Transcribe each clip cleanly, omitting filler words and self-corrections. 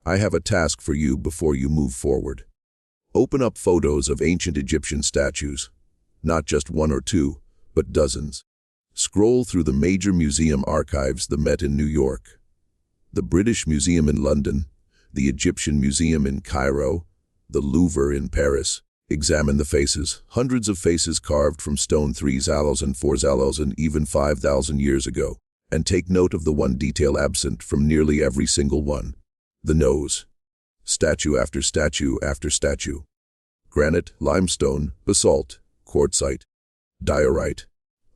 I have a task for you before you move forward. Open up photos of ancient Egyptian statues, not just one or two, but dozens. Scroll through the major museum archives: the Met in New York, the British Museum in London, the Egyptian Museum in Cairo, the Louvre in Paris. Examine the faces, hundreds of faces carved from stone 3,000, 4,000, and even 5,000 years ago. And take note of the one detail absent from nearly every single one: the nose. Statue after statue after statue. Granite, limestone, basalt, quartzite, diorite.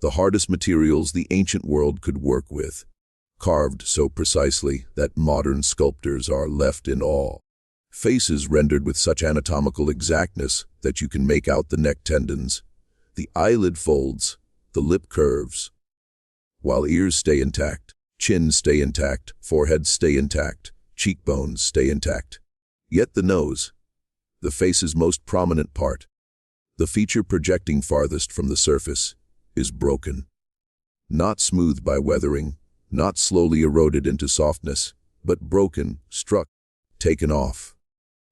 The hardest materials the ancient world could work with. Carved so precisely that modern sculptors are left in awe. Faces rendered with such anatomical exactness that you can make out the neck tendons, the eyelid folds, the lip curves. While ears stay intact, chins stay intact, foreheads stay intact, cheekbones stay intact. Yet the nose, the face's most prominent part, the feature projecting farthest from the surface, is broken. Not smoothed by weathering, not slowly eroded into softness, but broken, struck, taken off.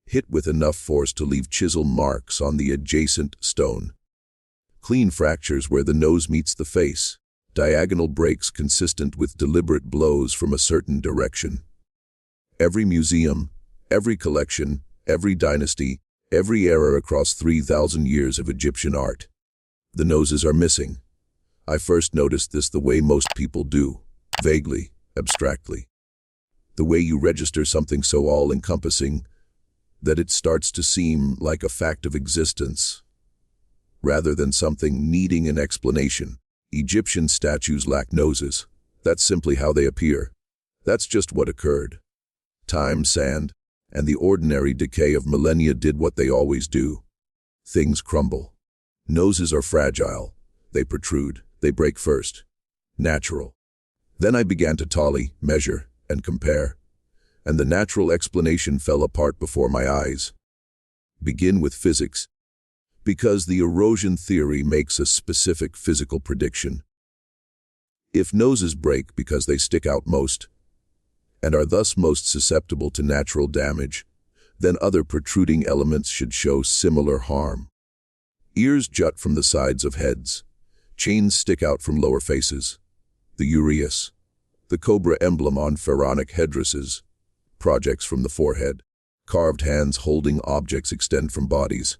Hit with enough force to leave chisel marks on the adjacent stone. Clean fractures where the nose meets the face, diagonal breaks consistent with deliberate blows from a certain direction. Every museum, every collection, every dynasty, every era across 3,000 years of Egyptian art. The noses are missing. I first noticed this the way most people do, vaguely, abstractly. The way you register something so all-encompassing that it starts to seem like a fact of existence, rather than something needing an explanation. Egyptian statues lack noses. That's simply how they appear. That's just what occurred. Time, sand, and the ordinary decay of millennia did what they always do. Things crumble. Noses are fragile. They protrude. They break first. Natural. Then I began to tally, measure, and compare. And the natural explanation fell apart before my eyes. Begin with physics. Because the erosion theory makes a specific physical prediction. If noses break because they stick out most, and are thus most susceptible to natural damage, then other protruding elements should show similar harm. Ears jut from the sides of heads. Chains stick out from lower faces. The uraeus, the cobra emblem on pharaonic headdresses, projects from the forehead. Carved hands holding objects extend from bodies.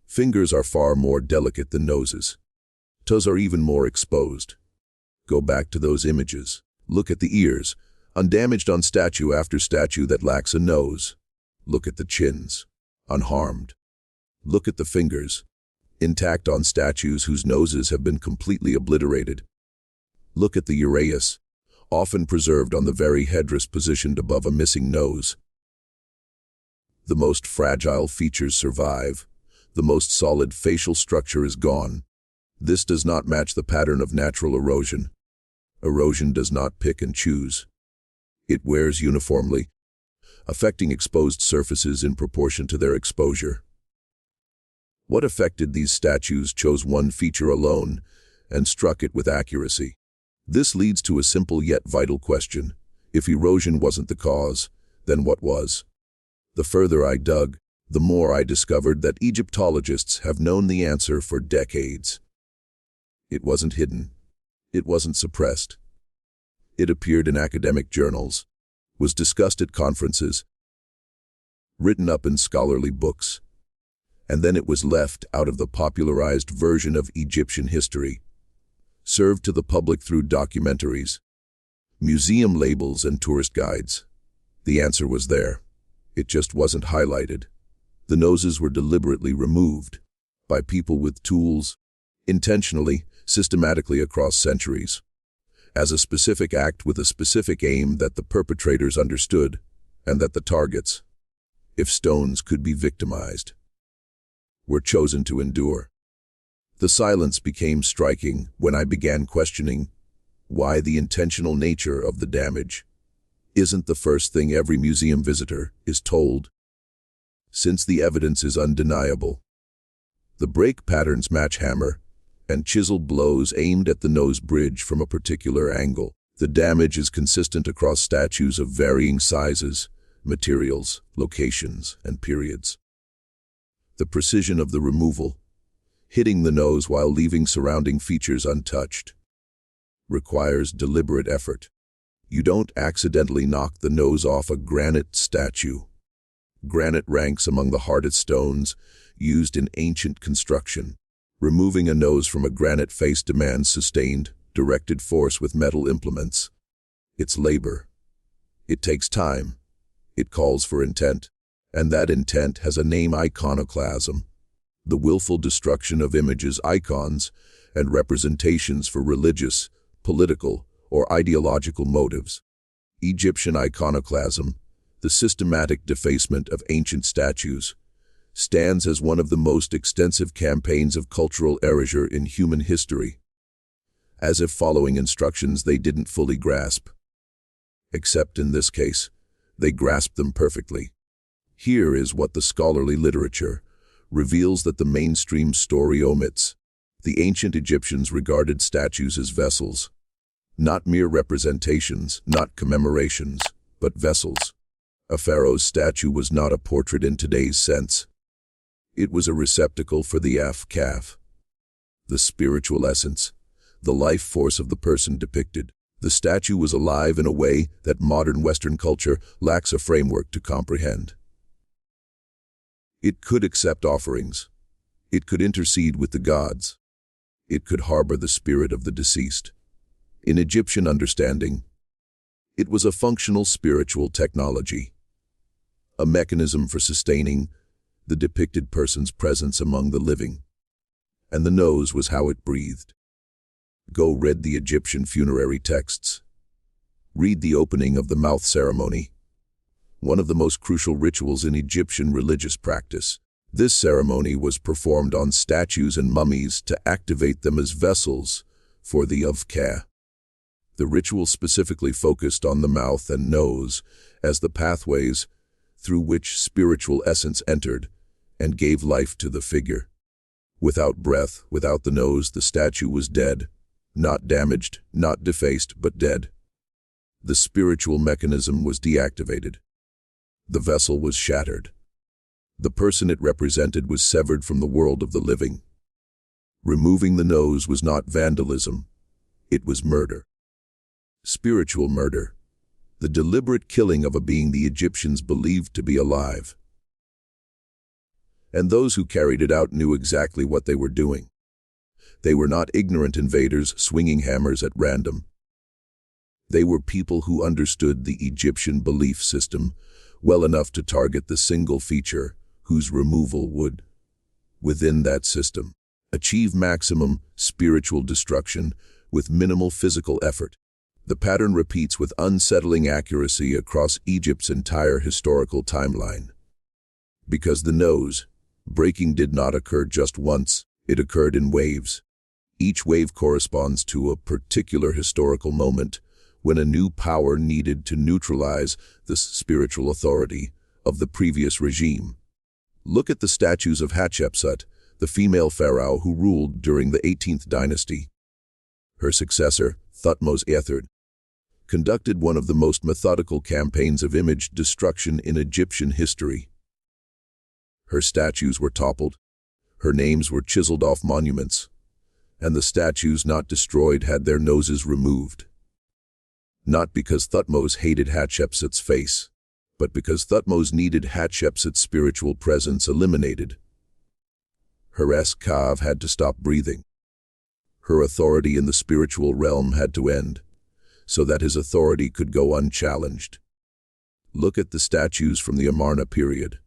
Fingers are far more delicate than noses. Toes are even more exposed. Go back to those images. Look at the ears, undamaged on statue after statue that lacks a nose. Look at the chins, unharmed. Look at the fingers, intact on statues whose noses have been completely obliterated. Look at the uraeus, often preserved on the very headdress positioned above a missing nose. The most fragile features survive. The most solid facial structure is gone. This does not match the pattern of natural erosion. Erosion does not pick and choose. It wears uniformly, affecting exposed surfaces in proportion to their exposure. What affected these statues chose one feature alone and struck it with accuracy. This leads to a simple yet vital question. If erosion wasn't the cause, then what was? The further I dug, the more I discovered that Egyptologists have known the answer for decades. It wasn't hidden. It wasn't suppressed. It appeared in academic journals, was discussed at conferences, written up in scholarly books, and then it was left out of the popularized version of Egyptian history, served to the public through documentaries, museum labels, and tourist guides. The answer was there. It just wasn't highlighted. The noses were deliberately removed by people with tools, intentionally, systematically across centuries, as a specific act with a specific aim that the perpetrators understood, and that the targets, if stones could be victimized, were chosen to endure. The silence became striking when I began questioning why the intentional nature of the damage isn't the first thing every museum visitor is told. Since the evidence is undeniable, the break patterns match hammer and chisel blows aimed at the nose bridge from a particular angle. The damage is consistent across statues of varying sizes, materials, locations, and periods. The precision of the removal, hitting the nose while leaving surrounding features untouched, requires deliberate effort. You don't accidentally knock the nose off a granite statue. Granite ranks among the hardest stones used in ancient construction. Removing a nose from a granite face demands sustained, directed force with metal implements. It's labor. It takes time. It calls for intent. And that intent has a name: iconoclasm. The willful destruction of images, icons, and representations for religious, political, or ideological motives. Egyptian iconoclasm, the systematic defacement of ancient statues, stands as one of the most extensive campaigns of cultural erasure in human history, as if following instructions they didn't fully grasp. Except in this case, they grasped them perfectly. Here is what the scholarly literature reveals that the mainstream story omits. The ancient Egyptians regarded statues as vessels, not mere representations, not commemorations, but vessels. A pharaoh's statue was not a portrait in today's sense. It was a receptacle for the Af-Kaf, the spiritual essence, the life force of the person depicted. The statue was alive in a way that modern Western culture lacks a framework to comprehend. It could accept offerings. It could intercede with the gods. It could harbor the spirit of the deceased. In Egyptian understanding, it was a functional spiritual technology, a mechanism for sustaining the depicted person's presence among the living. And the nose was how it breathed. Go read the Egyptian funerary texts. Read the opening of the mouth ceremony, one of the most crucial rituals in Egyptian religious practice. This ceremony was performed on statues and mummies to activate them as vessels for the Av-Ka. The ritual specifically focused on the mouth and nose as the pathways through which spiritual essence entered and gave life to the figure. Without breath, without the nose, the statue was dead, not damaged, not defaced, but dead. The spiritual mechanism was deactivated. The vessel was shattered. The person it represented was severed from the world of the living. Removing the nose was not vandalism. It was murder. Spiritual murder. The deliberate killing of a being the Egyptians believed to be alive. And those who carried it out knew exactly what they were doing. They were not ignorant invaders swinging hammers at random. They were people who understood the Egyptian belief system well enough to target the single feature whose removal would, within that system, achieve maximum spiritual destruction with minimal physical effort. The pattern repeats with unsettling accuracy across Egypt's entire historical timeline. Because the nose breaking did not occur just once, it occurred in waves. Each wave corresponds to a particular historical moment when a new power needed to neutralize the spiritual authority of the previous regime. Look at the statues of Hatshepsut, the female pharaoh who ruled during the 18th dynasty. Her successor, Thutmose III, conducted one of the most methodical campaigns of image destruction in Egyptian history. Her statues were toppled, her names were chiseled off monuments, and the statues not destroyed had their noses removed. Not because Thutmose hated Hatshepsut's face, but because Thutmose needed Hatshepsut's spiritual presence eliminated. Her Kav had to stop breathing. Her authority in the spiritual realm had to end, so that his authority could go unchallenged. Look at the statues from the Amarna period.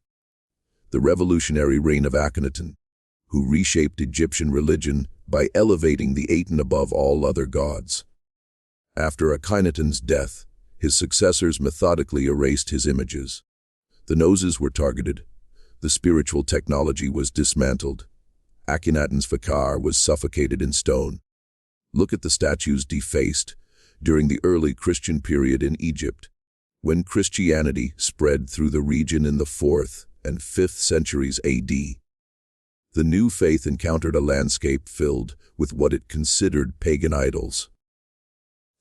The revolutionary reign of Akhenaten, who reshaped Egyptian religion by elevating the Aten above all other gods. After Akhenaten's death, his successors methodically erased his images. The noses were targeted. The spiritual technology was dismantled. Akhenaten's Fakar was suffocated in stone. Look at the statues defaced during the early Christian period in Egypt, when Christianity spread through the region in the 4th and 5th centuries AD. The new faith encountered a landscape filled with what it considered pagan idols.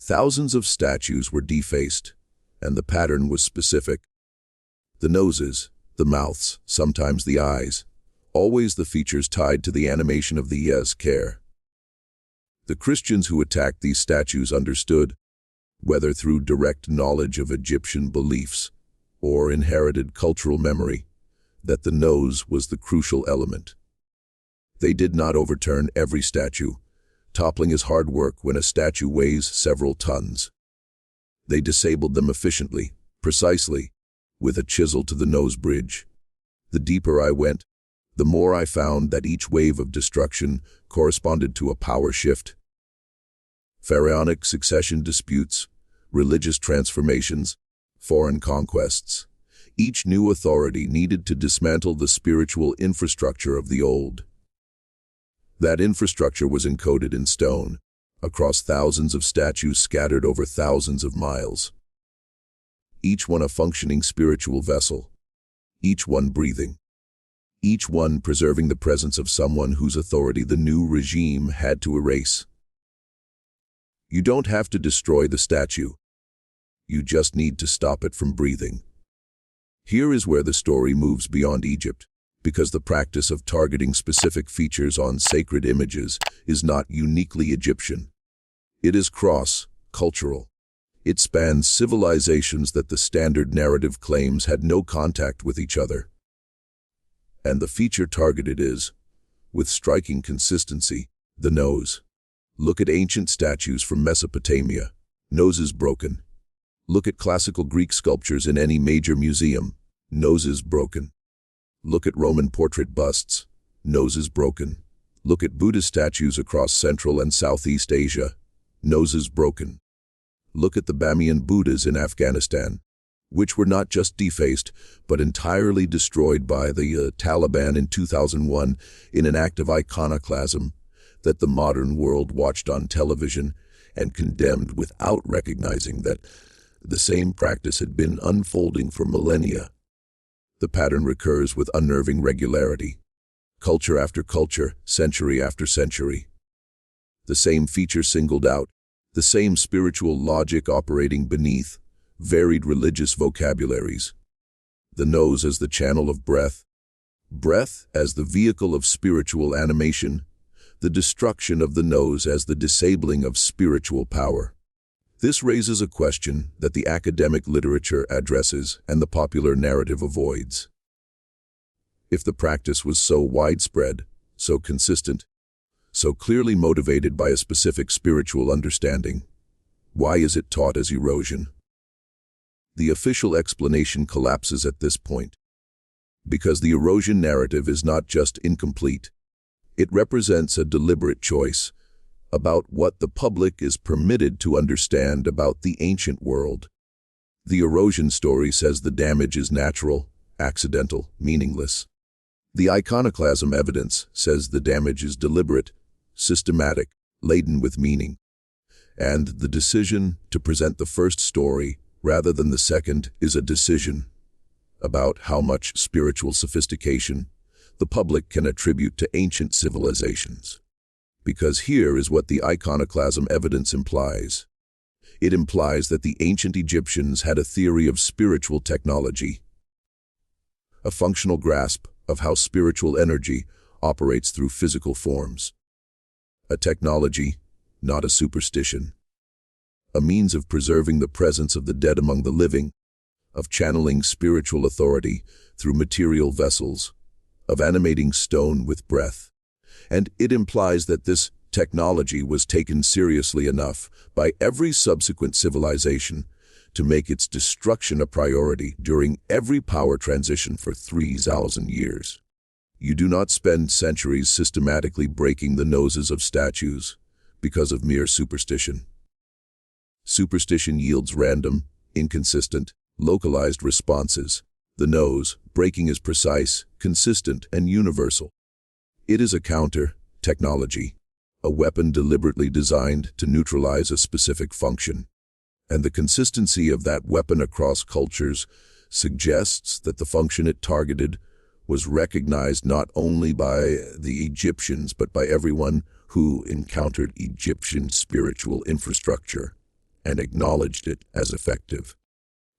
Thousands of statues were defaced, and the pattern was specific. The noses, the mouths, sometimes the eyes, always the features tied to the animation of the care. The Christians who attacked these statues understood, whether through direct knowledge of Egyptian beliefs or inherited cultural memory, that the nose was the crucial element. They did not overturn every statue. Toppling is hard work when a statue weighs several tons. They disabled them efficiently, precisely, with a chisel to the nose bridge. The deeper I went, the more I found that each wave of destruction corresponded to a power shift. Pharaonic succession disputes, religious transformations, foreign conquests. Each new authority needed to dismantle the spiritual infrastructure of the old. That infrastructure was encoded in stone, across thousands of statues scattered over thousands of miles. Each one a functioning spiritual vessel, each one breathing, each one preserving the presence of someone whose authority the new regime had to erase. You don't have to destroy the statue. You just need to stop it from breathing. Here is where the story moves beyond Egypt, because the practice of targeting specific features on sacred images is not uniquely Egyptian. It is cross-cultural. It spans civilizations that the standard narrative claims had no contact with each other. And the feature targeted is, with striking consistency, the nose. Look at ancient statues from Mesopotamia, noses broken. Look at classical Greek sculptures in any major museum, noses broken. Look at Roman portrait busts, noses broken. Look at Buddhist statues across Central and Southeast Asia, noses broken. Look at the Bamiyan Buddhas in Afghanistan, which were not just defaced, but entirely destroyed by the Taliban in 2001 in an act of iconoclasm that the modern world watched on television and condemned without recognizing that the same practice had been unfolding for millennia. The pattern recurs with unnerving regularity, culture after culture, century after century. The same feature singled out, the same spiritual logic operating beneath varied religious vocabularies. The nose as the channel of breath, breath as the vehicle of spiritual animation, the destruction of the nose as the disabling of spiritual power. This raises a question that the academic literature addresses and the popular narrative avoids. If the practice was so widespread, so consistent, so clearly motivated by a specific spiritual understanding, why is it taught as erosion? The official explanation collapses at this point. Because the erosion narrative is not just incomplete, it represents a deliberate choice about what the public is permitted to understand about the ancient world. The erosion story says the damage is natural, accidental, meaningless. The iconoclasm evidence says the damage is deliberate, systematic, laden with meaning. And the decision to present the first story rather than the second is a decision about how much spiritual sophistication the public can attribute to ancient civilizations. Because here is what the iconoclasm evidence implies. It implies that the ancient Egyptians had a theory of spiritual technology, a functional grasp of how spiritual energy operates through physical forms. A technology, not a superstition. A means of preserving the presence of the dead among the living, of channeling spiritual authority through material vessels, of animating stone with breath. And it implies that this technology was taken seriously enough by every subsequent civilization to make its destruction a priority during every power transition for 3,000 years. You do not spend centuries systematically breaking the noses of statues because of mere superstition. Superstition yields random, inconsistent, localized responses. The nose breaking is precise, consistent, and universal. It is a counter-technology, a weapon deliberately designed to neutralize a specific function. And the consistency of that weapon across cultures suggests that the function it targeted was recognized not only by the Egyptians but by everyone who encountered Egyptian spiritual infrastructure and acknowledged it as effective.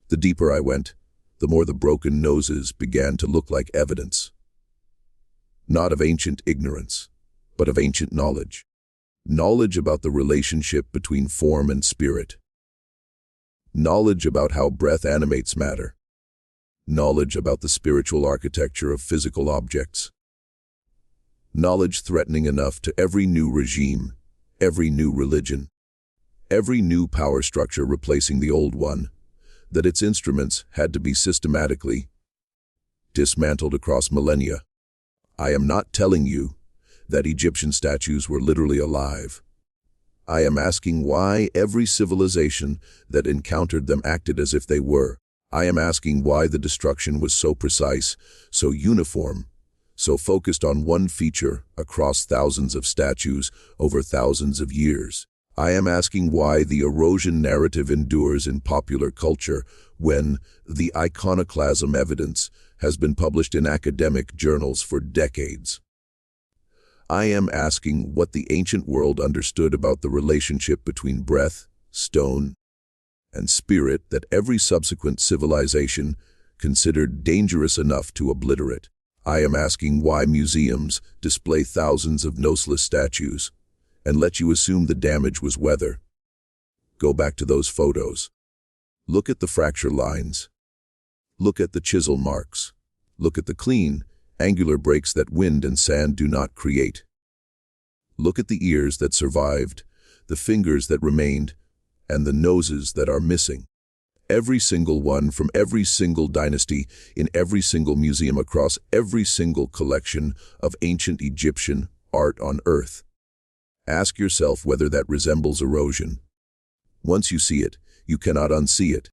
The deeper I went, the more the broken noses began to look like evidence. Not of ancient ignorance, but of ancient knowledge. Knowledge about the relationship between form and spirit. Knowledge about how breath animates matter. Knowledge about the spiritual architecture of physical objects. Knowledge threatening enough to every new regime, every new religion, every new power structure replacing the old one, that its instruments had to be systematically dismantled across millennia. I am not telling you that Egyptian statues were literally alive. I am asking why every civilization that encountered them acted as if they were. I am asking why the destruction was so precise, so uniform, so focused on one feature across thousands of statues over thousands of years. I am asking why the erosion narrative endures in popular culture when the iconoclasm evidence has been published in academic journals for decades. I am asking what the ancient world understood about the relationship between breath, stone, and spirit that every subsequent civilization considered dangerous enough to obliterate. I am asking why museums display thousands of noseless statues and let you assume the damage was weather. Go back to those photos. Look at the fracture lines. Look at the chisel marks. Look at the clean, angular breaks that wind and sand do not create. Look at the ears that survived, the fingers that remained, and the noses that are missing. Every single one from every single dynasty, in every single museum across every single collection of ancient Egyptian art on Earth. Ask yourself whether that resembles erosion. Once you see it, you cannot unsee it.